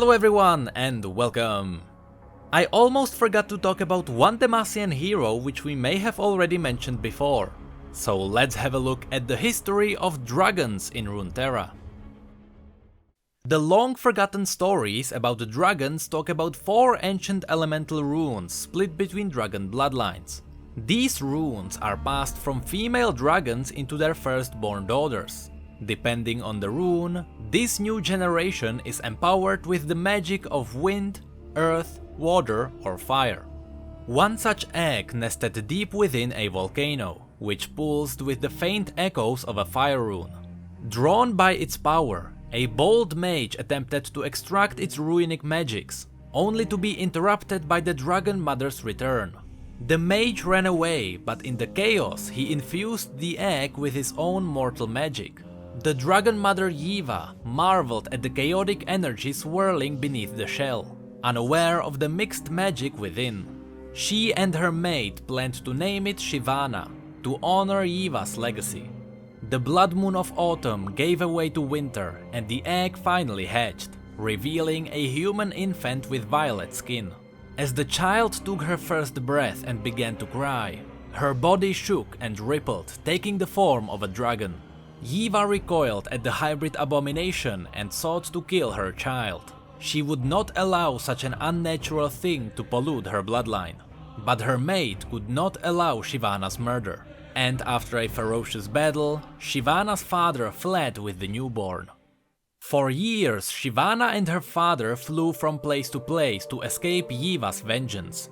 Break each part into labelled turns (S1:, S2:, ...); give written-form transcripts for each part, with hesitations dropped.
S1: Hello everyone and welcome! I almost forgot to talk about one Demacian hero which we may have already mentioned before, so let's have a look at the history of dragons in Runeterra. The long forgotten stories about the dragons talk about 4 ancient elemental runes split between dragon bloodlines. These runes are passed from female dragons into their firstborn daughters. Depending on the rune, this new generation is empowered with the magic of wind, earth, water or fire. One such egg nested deep within a volcano, which pulsed with the faint echoes of a fire rune. Drawn by its power, a bold mage attempted to extract its runic magics, only to be interrupted by the Dragon Mother's return. The mage ran away, but in the chaos he infused the egg with his own mortal magic. The Dragon Mother Yiva marveled at the chaotic energy swirling beneath the shell, unaware of the mixed magic within. She and her mate planned to name it Shyvana, to honor Yiva's legacy. The blood moon of autumn gave way to winter and the egg finally hatched, revealing a human infant with violet skin. As the child took her first breath and began to cry, her body shook and rippled, taking the form of a dragon. Yiva recoiled at the hybrid abomination and sought to kill her child. She would not allow such an unnatural thing to pollute her bloodline. But her mate could not allow Shyvana's murder, and after a ferocious battle, Shyvana's father fled with the newborn. For years, Shyvana and her father flew from place to escape Yiva's vengeance.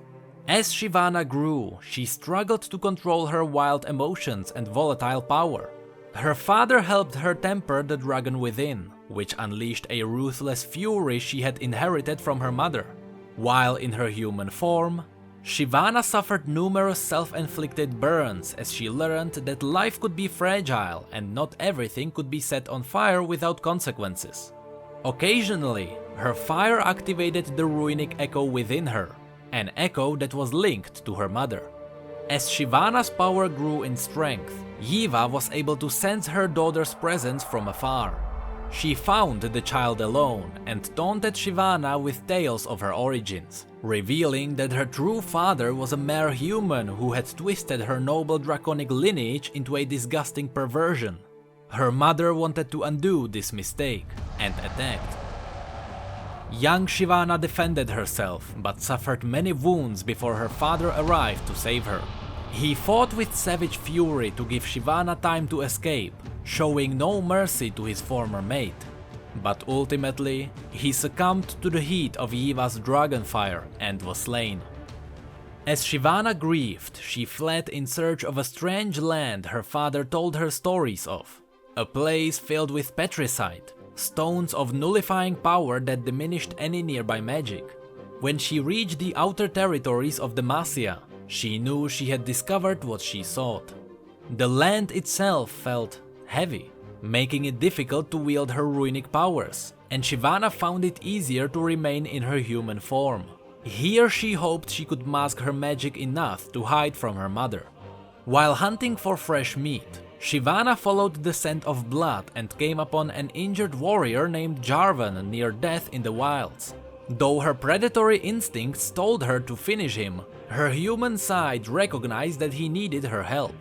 S1: As Shyvana grew, she struggled to control her wild emotions and volatile power. Her father helped her temper the dragon within, which unleashed a ruthless fury she had inherited from her mother. While in her human form, Shyvana suffered numerous self-inflicted burns as she learned that life could be fragile and not everything could be set on fire without consequences. Occasionally, her fire activated the runic echo within her, an echo that was linked to her mother. As Shyvana's power grew in strength, Yiva was able to sense her daughter's presence from afar. She found the child alone and taunted Shyvana with tales of her origins, revealing that her true father was a mere human who had twisted her noble draconic lineage into a disgusting perversion. Her mother wanted to undo this mistake and attacked. Young Shyvana defended herself, but suffered many wounds before her father arrived to save her. He fought with savage fury to give Shyvana time to escape, showing no mercy to his former mate. But ultimately, he succumbed to the heat of Yiva's dragonfire and was slain. As Shyvana grieved, she fled in search of a strange land her father told her stories of, a place filled with patricide, stones of nullifying power that diminished any nearby magic. When she reached the outer territories of Demacia, she knew she had discovered what she sought. The land itself felt heavy, making it difficult to wield her runic powers, and Shyvana found it easier to remain in her human form. Here she hoped she could mask her magic enough to hide from her mother. While hunting for fresh meat, Shyvana followed the scent of blood and came upon an injured warrior named Jarvan near death in the wilds. Though her predatory instincts told her to finish him, her human side recognized that he needed her help.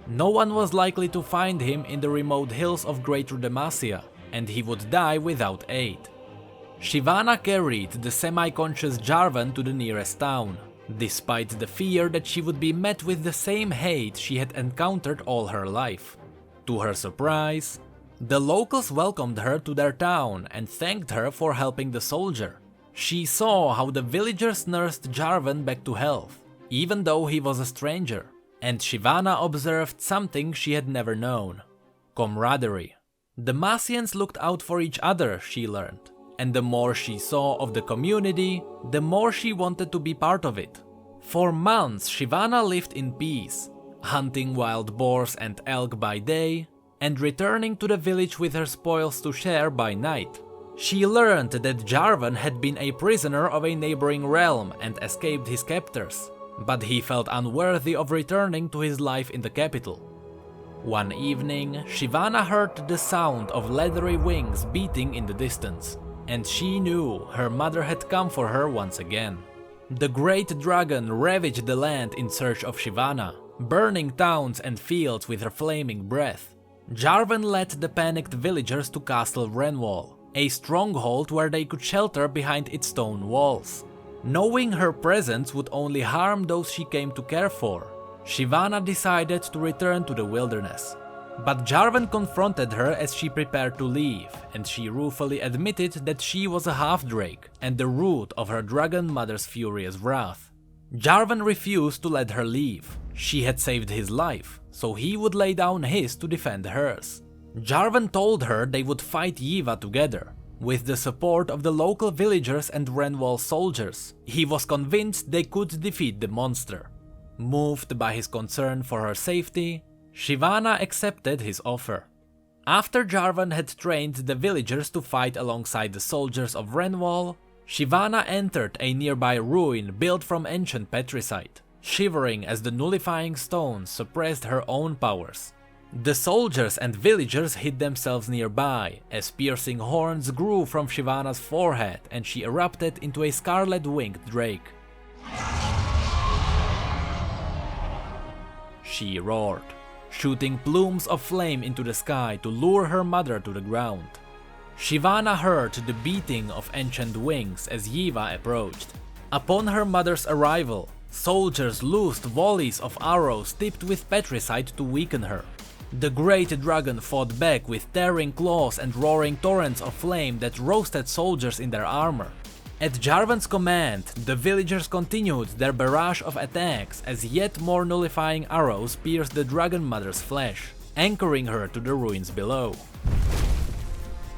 S1: No one was likely to find him in the remote hills of Greater Demacia, and he would die without aid. Shyvana carried the semi-conscious Jarvan to the nearest town, despite the fear that she would be met with the same hate she had encountered all her life. To her surprise, the locals welcomed her to their town and thanked her for helping the soldier. She saw how the villagers nursed Jarvan back to health, even though he was a stranger, and Shyvana observed something she had never known: camaraderie. The Demacians looked out for each other, she learned, and the more she saw of the community, the more she wanted to be part of it. For months, Shyvana lived in peace, hunting wild boars and elk by day, and returning to the village with her spoils to share by night. She learned that Jarvan had been a prisoner of a neighboring realm and escaped his captors, but he felt unworthy of returning to his life in the capital. One evening, Shyvana heard the sound of leathery wings beating in the distance. and she knew her mother had come for her once again. The great dragon ravaged the land in search of Shyvana, burning towns and fields with her flaming breath. Jarvan led the panicked villagers to Castle Renwall, a stronghold where they could shelter behind its stone walls. Knowing her presence would only harm those she came to care for, Shyvana decided to return to the wilderness. But Jarvan confronted her as she prepared to leave, and she ruefully admitted that she was a half-drake and the root of her dragon mother's furious wrath. Jarvan refused to let her leave. She had saved his life, so he would lay down his to defend hers. Jarvan told her they would fight Yiva together. With the support of the local villagers and Renwall soldiers, he was convinced they could defeat the monster. Moved by his concern for her safety, Shyvana accepted his offer. After Jarvan had trained the villagers to fight alongside the soldiers of Renwall, Shyvana entered a nearby ruin built from ancient petricite, shivering as the nullifying stones suppressed her own powers. The soldiers and villagers hid themselves nearby as piercing horns grew from Shyvana's forehead and she erupted into a scarlet-winged drake. She roared, shooting plumes of flame into the sky to lure her mother to the ground. Shyvana heard the beating of ancient wings as Yiva approached. Upon her mother's arrival, soldiers loosed volleys of arrows tipped with petricite to weaken her. The great dragon fought back with tearing claws and roaring torrents of flame that roasted soldiers in their armor. At Jarvan's command, the villagers continued their barrage of attacks as yet more nullifying arrows pierced the dragon mother's flesh, anchoring her to the ruins below.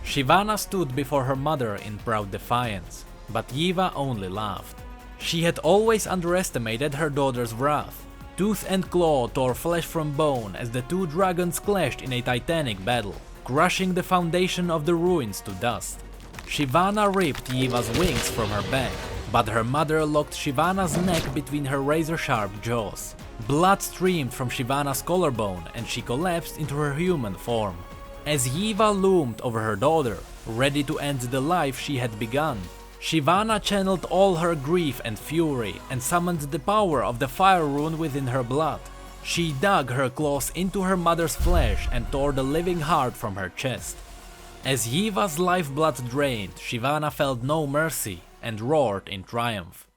S1: Shyvana stood before her mother in proud defiance, but Yiva only laughed. She had always underestimated her daughter's wrath. Tooth and claw tore flesh from bone as the two dragons clashed in a titanic battle, crushing the foundation of the ruins to dust. Shyvana ripped Yiva's wings from her back, but her mother locked Shyvana's neck between her razor-sharp jaws. Blood streamed from Shyvana's collarbone and she collapsed into her human form. As Yiva loomed over her daughter, ready to end the life she had begun, Shyvana channeled all her grief and fury and summoned the power of the fire rune within her blood. She dug her claws into her mother's flesh and tore the living heart from her chest. As Yiva's lifeblood drained, Shyvana felt no mercy and roared in triumph.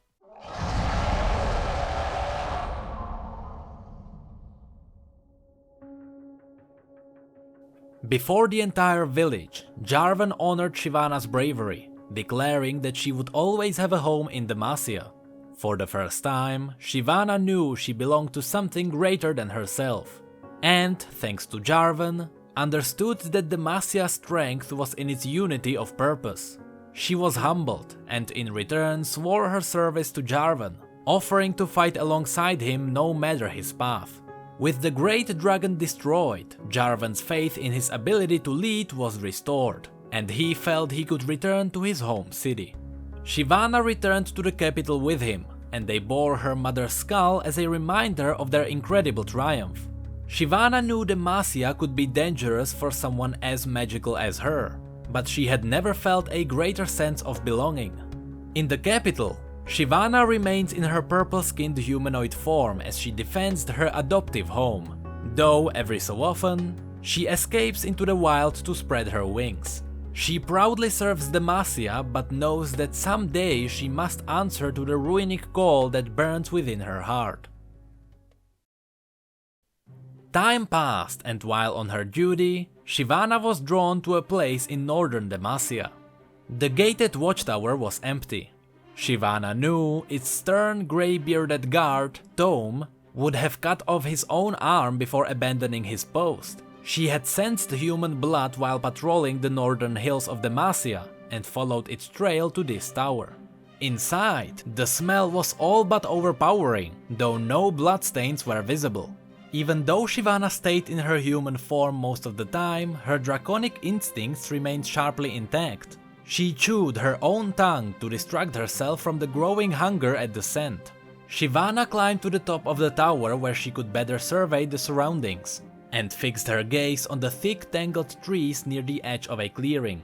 S1: Before the entire village, Jarvan honored Shyvana's bravery, declaring that she would always have a home in Demacia. For the first time, Shyvana knew she belonged to something greater than herself, and, thanks to Jarvan, understood that Demacia's strength was in its unity of purpose. She was humbled, and in return swore her service to Jarvan, offering to fight alongside him no matter his path. With the great dragon destroyed, Jarvan's faith in his ability to lead was restored, and he felt he could return to his home city. Shyvana returned to the capital with him, and they bore her mother's skull as a reminder of their incredible triumph. Shyvana knew Demacia could be dangerous for someone as magical as her, but she had never felt a greater sense of belonging. In the capital, Shyvana remains in her purple-skinned humanoid form as she defends her adoptive home, though every so often, she escapes into the wild to spread her wings. She proudly serves Demacia, but knows that someday she must answer to the runic call that burns within her heart. Time passed, and while on her duty, Shyvana was drawn to a place in northern Demacia. The gated watchtower was empty. Shyvana knew its stern, grey-bearded guard, Tome, would have cut off his own arm before abandoning his post. She had sensed human blood while patrolling the northern hills of Demacia and followed its trail to this tower. Inside, the smell was all but overpowering, though no bloodstains were visible. Even though Shyvana stayed in her human form most of the time, her draconic instincts remained sharply intact. She chewed her own tongue to distract herself from the growing hunger at the scent. Shyvana climbed to the top of the tower where she could better survey the surroundings, and fixed her gaze on the thick tangled trees near the edge of a clearing.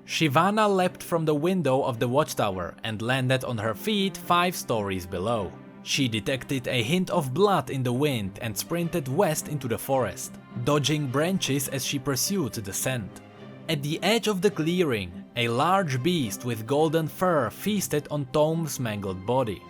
S1: Shivana leapt from the window of the watchtower and landed on her feet 5 stories below. She detected a hint of blood in the wind and sprinted west into the forest, dodging branches as she pursued the scent. At the edge of the clearing, a large beast with golden fur feasted on Tom's mangled body.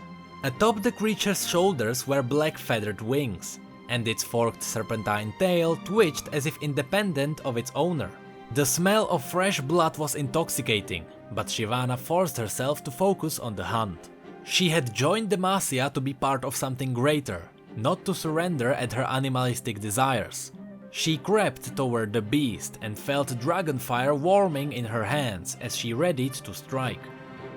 S1: Atop the creature's shoulders were black feathered wings, and its forked serpentine tail twitched as if independent of its owner. The smell of fresh blood was intoxicating, but Shyvana forced herself to focus on the hunt. She had joined Demacia to be part of something greater, not to surrender at her animalistic desires. She crept toward the beast and felt dragon fire warming in her hands as she readied to strike.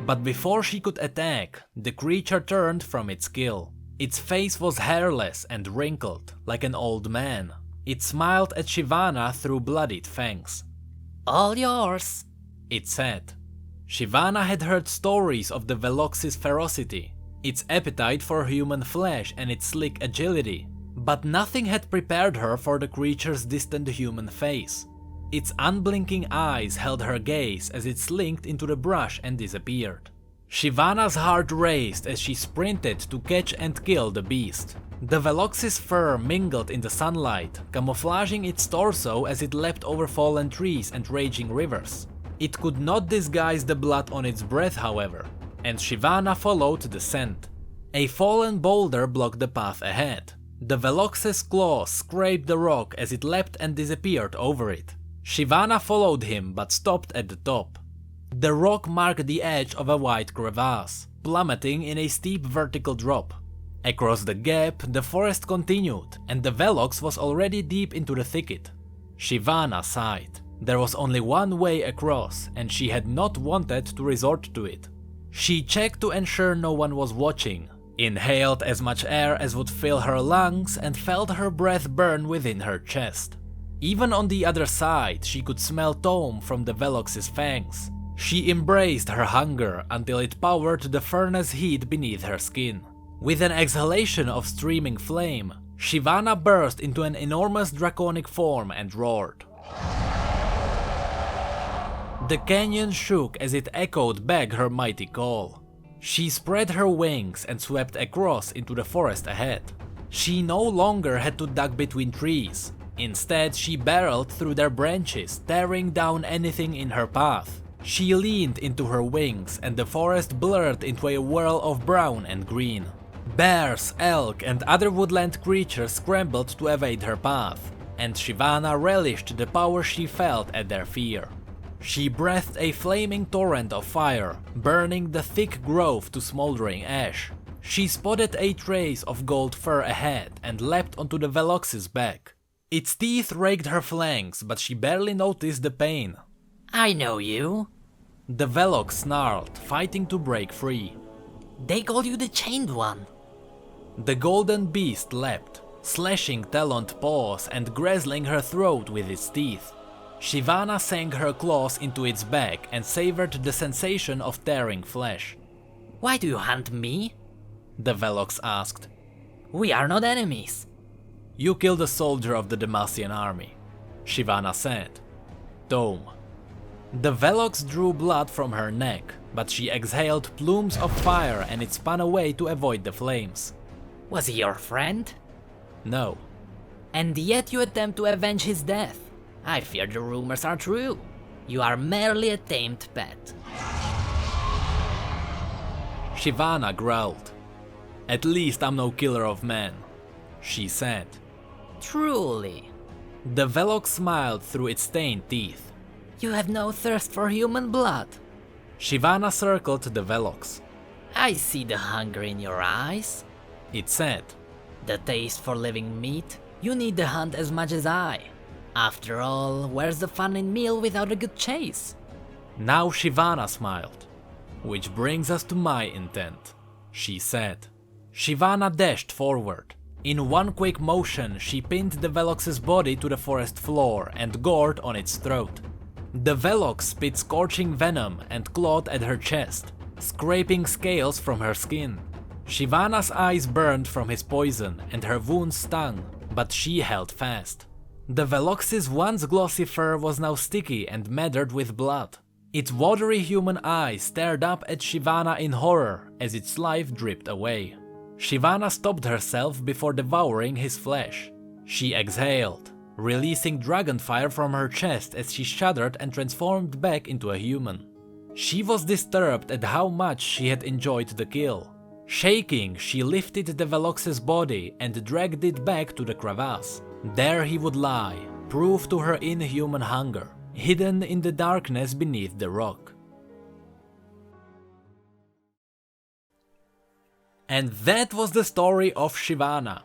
S1: But before she could attack, the creature turned from its kill. Its face was hairless and wrinkled, like an old man. It smiled at Shyvana through bloodied fangs.
S2: "All yours,"
S1: it said. Shyvana had heard stories of the velox's ferocity, its appetite for human flesh and its slick agility, but nothing had prepared her for the creature's distant human face. Its unblinking eyes held her gaze as it slinked into the brush and disappeared. Shyvana's heart raced as she sprinted to catch and kill the beast. The velox's fur mingled in the sunlight, camouflaging its torso as it leapt over fallen trees and raging rivers. It could not disguise the blood on its breath, however, and Shyvana followed the scent. A fallen boulder blocked the path ahead. The velox's claws scraped the rock as it leapt and disappeared over it. Shyvana followed him but stopped at the top. The rock marked the edge of a wide crevasse, plummeting in a steep vertical drop. Across the gap, the forest continued, and the velox was already deep into the thicket. Shyvana sighed. There was only one way across, and she had not wanted to resort to it. She checked to ensure no one was watching, inhaled as much air as would fill her lungs, and felt her breath burn within her chest. Even on the other side, she could smell Tom from the velox's fangs. She embraced her hunger until it powered the furnace heat beneath her skin. With an exhalation of streaming flame, Shyvana burst into an enormous draconic form and roared. The canyon shook as it echoed back her mighty call. She spread her wings and swept across into the forest ahead. She no longer had to duck between trees. Instead, she barreled through their branches, tearing down anything in her path. She leaned into her wings, and the forest blurred into a whirl of brown and green. Bears, elk, and other woodland creatures scrambled to evade her path, and Shyvana relished the power she felt at their fear. She breathed a flaming torrent of fire, burning the thick growth to smoldering ash. She spotted a trace of gold fur ahead and leapt onto the velox's back. Its teeth raked her flanks, but she barely noticed the pain.
S2: "I know you."
S1: The velox snarled, fighting to break free.
S2: "They call you the Chained One."
S1: The golden beast leapt, slashing taloned paws and grazzling her throat with its teeth. Shyvana sank her claws into its back and savored the sensation of tearing flesh.
S2: "Why do you hunt me?"
S1: the velox asked.
S2: "We are not enemies."
S1: "You killed a soldier of the Demacian army," Shyvana said. "Tom." The velox drew blood from her neck, but she exhaled plumes of fire and it spun away to avoid the flames.
S2: "Was he your friend?"
S1: "No."
S2: "And yet you attempt to avenge his death. I fear the rumors are true. You are merely a tamed pet."
S1: Shyvana growled. "At least I'm no killer of men," she said.
S2: "Truly."
S1: The velox smiled through its stained teeth.
S2: "You have no thirst for human blood."
S1: Shyvana circled the velox.
S2: "I see the hunger in your eyes,"
S1: it said.
S2: "The taste for living meat. You need the hunt as much as I. After all, where's the fun in meal without a good chase?"
S1: Now Shyvana smiled. "Which brings us to my intent," she said. Shyvana dashed forward. In one quick motion, she pinned the velox's body to the forest floor and gored on its throat. The velox spit scorching venom and clawed at her chest, scraping scales from her skin. Shyvana's eyes burned from his poison and her wounds stung, but she held fast. The velox's once glossy fur was now sticky and matted with blood. Its watery human eyes stared up at Shyvana in horror as its life dripped away. Shyvana stopped herself before devouring his flesh. She exhaled, releasing dragon fire from her chest as she shuddered and transformed back into a human. She was disturbed at how much she had enjoyed the kill. Shaking, she lifted the velox's body and dragged it back to the crevasse. There he would lie, proof to her inhuman hunger, hidden in the darkness beneath the rock. And that was the story of Shivana.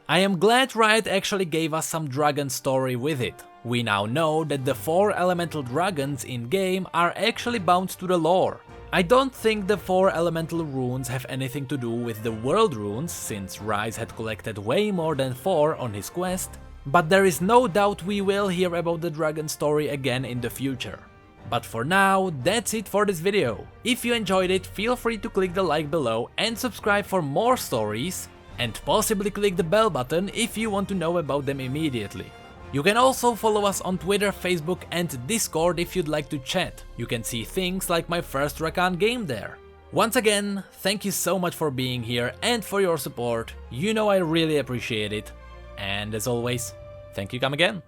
S1: I am glad Riot actually gave us some dragon story with it. We now know that the 4 elemental dragons in-game are actually bound to the lore. I don't think the 4 elemental runes have anything to do with the world runes, since Rise had collected way more than 4 on his quest, but there is no doubt we will hear about the dragon story again in the future. But for now, that's it for this video. If you enjoyed it, feel free to click the like below and subscribe for more stories, and possibly click the bell button if you want to know about them immediately. You can also follow us on Twitter, Facebook and Discord if you'd like to chat. You can see things like my first Rakan game there. Once again, thank you so much for being here and for your support. You know I really appreciate it. And as always, thank you come again.